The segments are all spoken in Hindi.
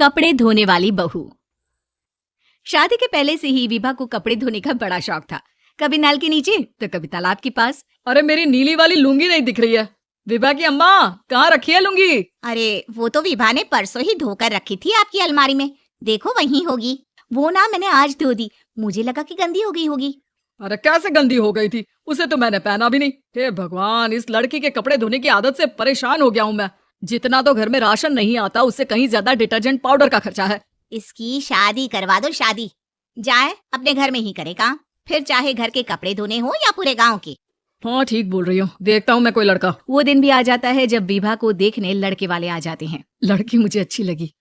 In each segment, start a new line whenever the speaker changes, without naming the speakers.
कपड़े धोने वाली बहू। शादी के पहले से ही विभा को कपड़े धोने का बड़ा शौक था। कभी नल के नीचे तो कभी तालाब के पास।
अरे मेरी नीली वाली लुंगी नहीं दिख रही है। विभा की अम्मा, कहाँ रखी है लुंगी?
अरे वो तो विभा ने परसों ही धोकर रखी थी आपकी अलमारी में, देखो वहीं होगी। वो ना मैंने आज धो दी, मुझे लगा कि गंदी हो गई होगी।
अरे कैसे गंदी हो गई थी? उसे तो मैंने पहना भी नहीं। हे भगवान, इस लड़की के कपड़े धोने की आदत से परेशान हो गया हूँ मैं। जितना तो घर में राशन नहीं आता, उससे कहीं ज्यादा डिटर्जेंट पाउडर का खर्चा है।
इसकी शादी करवा दो, शादी जाए अपने घर में ही करे काम, फिर चाहे घर के कपड़े धोने हो या पूरे गांव के।
हाँ ठीक बोल रही हूँ, देखता हूँ मैं कोई लड़का।
वो दिन भी आ जाता है जब विभा को देखने लड़के वाले आ जाते हैं।
लड़की मुझे अच्छी लगी।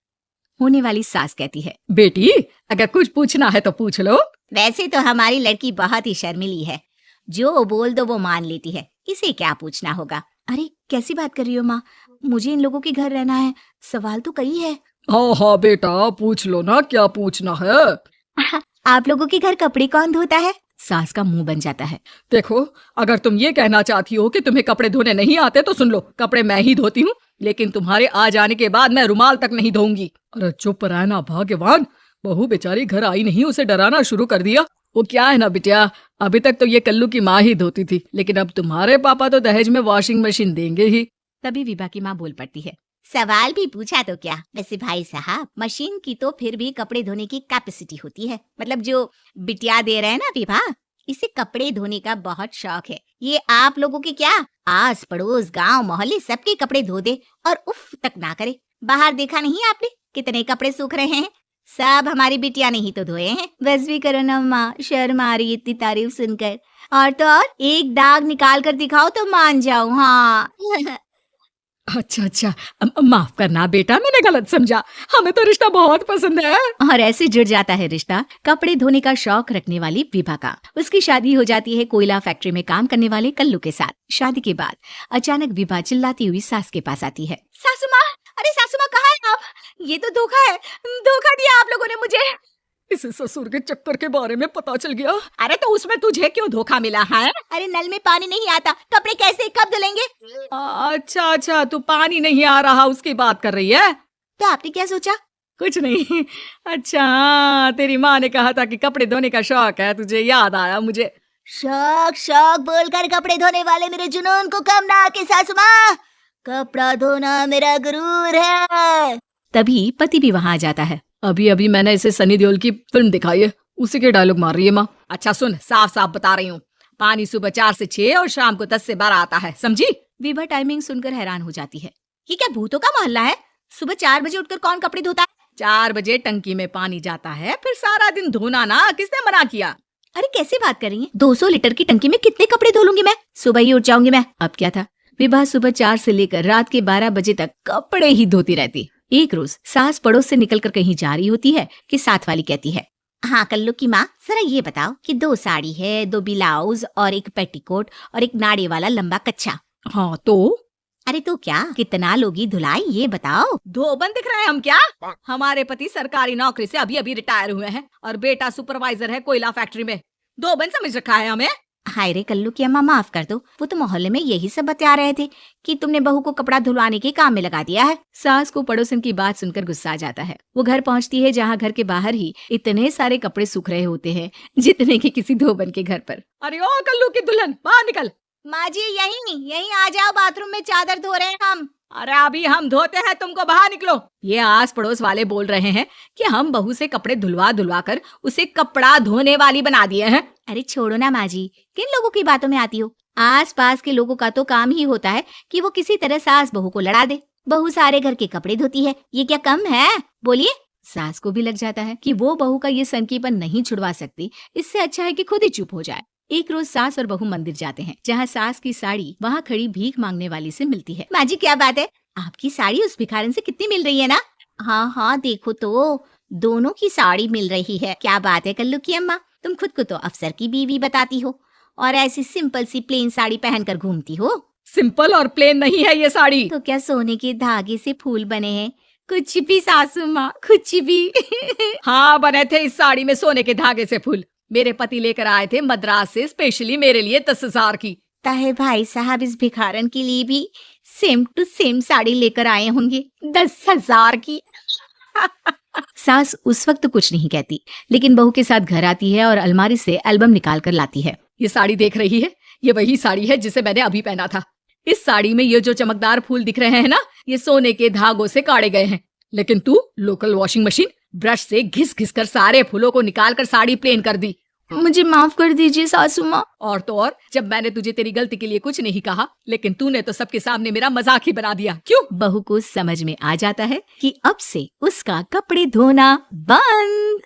होने वाली सास कहती है,
बेटी अगर कुछ पूछना है तो पूछ लो।
वैसे तो हमारी लड़की बहुत ही शर्मीली है, जो बोल दो वो मान लेती है, इसे क्या पूछना होगा।
अरे कैसी बात कर रही हो माँ, मुझे इन लोगों के घर रहना है, सवाल तो कई है।
हाँ हाँ बेटा, पूछ लो ना, क्या पूछना है।
आप लोगों के घर कपड़े कौन धोता है? सास का मुंह बन जाता है।
देखो, अगर तुम ये कहना चाहती हो कि तुम्हें कपड़े धोने नहीं आते तो सुन लो, कपड़े मैं ही धोती हूँ, लेकिन तुम्हारे आ जाने के बाद मैं रुमाल तक नहीं धोऊंगी। अरे चुप रहना भाग्यवान, बहू बेचारी घर आई नहीं, उसे डराना शुरू कर दिया। वो क्या है ना बिटिया, अभी तक तो ये कल्लू की माँ ही धोती थी, लेकिन अब तुम्हारे पापा तो दहेज में वॉशिंग मशीन देंगे ही।
तभी विभा की माँ बोल पड़ती है,
सवाल भी पूछा तो क्या। वैसे भाई साहब, मशीन की तो फिर भी कपड़े धोने की कैपेसिटी होती है, मतलब जो बिटिया दे रहे हैं ना विभा, इसे कपड़े धोने का बहुत शौक है। ये आप लोगों के क्या, आस पड़ोस गांव मोहल्ले सबके कपड़े धो दे और उफ तक ना करे। बाहर देखा नहीं आपने कितने कपड़े सूख रहे हैं? सब हमारी बिटिया ने ही तो धोए हैं।
बस भी करो ना माँ, शर्म आ रही है इतनी तारीफ सुनकर। और तो और एक दाग निकाल कर दिखाओ तो मान जाऊं। हाँ
अच्छा अच्छा, माफ करना बेटा, मैंने गलत समझा। हमें तो रिश्ता बहुत पसंद है।
और ऐसे जुड़ जाता है रिश्ता कपड़े धोने का शौक रखने वाली विभा का। उसकी शादी हो जाती है कोयला फैक्ट्री में काम करने वाले कल्लू के साथ। शादी के बाद अचानक विभा चिल्लाती हुई सास के पास आती है।
सासू माँ, अरे सासू माँ कहाँ है आप? ये तो धोखा है, धोखा दिया आप लोगों ने मुझे।
इसे ससुर के चक्कर के बारे में पता चल गया।
अरे तो उसमें तुझे क्यों धोखा मिला है? अरे नल में पानी नहीं आता, कपड़े कैसे कब धुलेंगे?
अच्छा अच्छा, तू पानी नहीं आ रहा उसकी बात कर रही है?
तो आपने क्या सोचा?
कुछ नहीं। अच्छा हाँ, तेरी माँ ने कहा था कि कपड़े धोने का शौक है, तुझे याद आया मुझे।
शौक शौक बोलकर कपड़े धोने वाले मेरे जुनून को कम ना आके सासू माँ, कपड़ा धोना मेरा गुरूर है।
तभी पति भी वहाँ आ जाता है।
अभी अभी मैंने इसे सनी देओल की फिल्म दिखाई है, उसी के डायलॉग मार रही है माँ। अच्छा सुन, साफ साफ बता रही हूँ, पानी सुबह 4 से 6 और शाम को 10 से 12 आता है, समझी?
विभा टाइमिंग सुनकर हैरान हो जाती है।
ये क्या भूतों का मोहल्ला है? सुबह 4 बजे उठकर कौन कपड़े धोता है?
4 बजे टंकी में पानी जाता है, फिर सारा दिन धोना ना, किसने मना किया?
अरे कैसे बात कर रही है? 200 लीटर की टंकी में कितने कपड़े धो लूंगी मैं? सुबह ही उठ जाऊंगी मैं। अब क्या था, विभा सुबह 4 से लेकर रात के 12 बजे तक कपड़े ही धोती रहती। एक रोज सास पड़ोस से निकलकर कहीं जा रही होती है कि साथ वाली कहती है,
हाँ कल्लू की माँ, जरा ये बताओ कि 2 साड़ी है, 2 ब्लाउज और एक पेटीकोट और एक नाड़े वाला लंबा कच्छा।
हाँ तो?
अरे तो क्या, कितना लोगी धुलाई ये बताओ।
धोबन दिख रहे हैं हम क्या? हमारे पति सरकारी नौकरी से अभी अभी रिटायर हुए हैं और बेटा सुपरवाइजर है कोयला फैक्ट्री में। धोबन समझ रखा है हमें?
हाय रे कल्लू की अम्मा, माफ कर दो, वो तो मोहल्ले में यही सब बता रहे थे कि तुमने बहू को कपड़ा धुलवाने के काम में लगा दिया है।
सास को पड़ोसन की बात सुनकर गुस्सा आ जाता है। वो घर पहुंचती है जहाँ घर के बाहर ही इतने सारे कपड़े सूख रहे होते हैं जितने कि किसी धोबन के घर पर।
अरे ओ कल्लू की दुल्हन, बाहर निकल।
माँ जी यहीं आ जाओ, बाथरूम में चादर धो रहे हैं हम।
अरे अभी हम धोते हैं, तुमको बाहर निकलो। ये आस पड़ोस वाले बोल रहे हैं कि हम बहू से कपड़े धुलवा धुलवा कर उसे कपड़ा धोने वाली बना दिए हैं।
अरे छोड़ो ना माँ जी, किन लोगों की बातों में आती हो? आस पास के लोगों का तो काम ही होता है कि वो किसी तरह सास बहू को लड़ा दे। बहू सारे घर के कपड़े धोती है, ये क्या कम है? बोलिए।
सास को भी लग जाता है कि वो बहू का ये सनकीपन नहीं छुड़वा सकती, इससे अच्छा है कि खुद ही चुप हो जाए। एक रोज सास और बहू मंदिर जाते हैं, जहाँ सास की साड़ी वहाँ खड़ी भीख मांगने वाली से मिलती है।
माँ जी क्या बात है, आपकी साड़ी उस भिखारन से कितनी मिल रही है ना? हाँ हाँ देखो तो, दोनों की साड़ी मिल रही है। क्या बात है कल्लू की अम्मा, तुम खुद को तो अफसर की बीवी बताती हो और ऐसी सिंपल सी प्लेन साड़ी पहनकर घूमती हो।
सिंपल और प्लेन नहीं है ये साड़ी।
तो क्या सोने के धागे से फूल बने हैं? कुछ भी सासू माँ, कुछ भी।
हाँ बने थे इस साड़ी में सोने के धागे से फूल। मेरे पति लेकर आए थे मद्रास से स्पेशली मेरे लिए 10,000 की।
ताहे भाई साहब इस भिखारन के लिए भी सेम टू सेम साड़ी लेकर आए होंगे 10,000 की।
सास उस वक्त कुछ नहीं कहती, लेकिन बहू के साथ घर आती है और अलमारी से एल्बम निकाल कर लाती है।
ये साड़ी देख रही है, ये वही साड़ी है जिसे मैंने अभी पहना था। इस साड़ी में ये जो चमकदार फूल दिख रहे हैं ना, ये सोने के धागों से काढ़े गए हैं। लेकिन तू लोकल वॉशिंग मशीन ब्रश से घिस घिस कर सारे फूलों को निकाल कर साड़ी प्लेन कर दी।
मुझे माफ कर दीजिए सासू माँ।
और तो और, जब मैंने तुझे तेरी गलती के लिए कुछ नहीं कहा, लेकिन तूने तो सबके सामने मेरा मजाक ही बना दिया। क्यों?
बहू को समझ में आ जाता है कि अब से उसका कपड़े धोना बंद।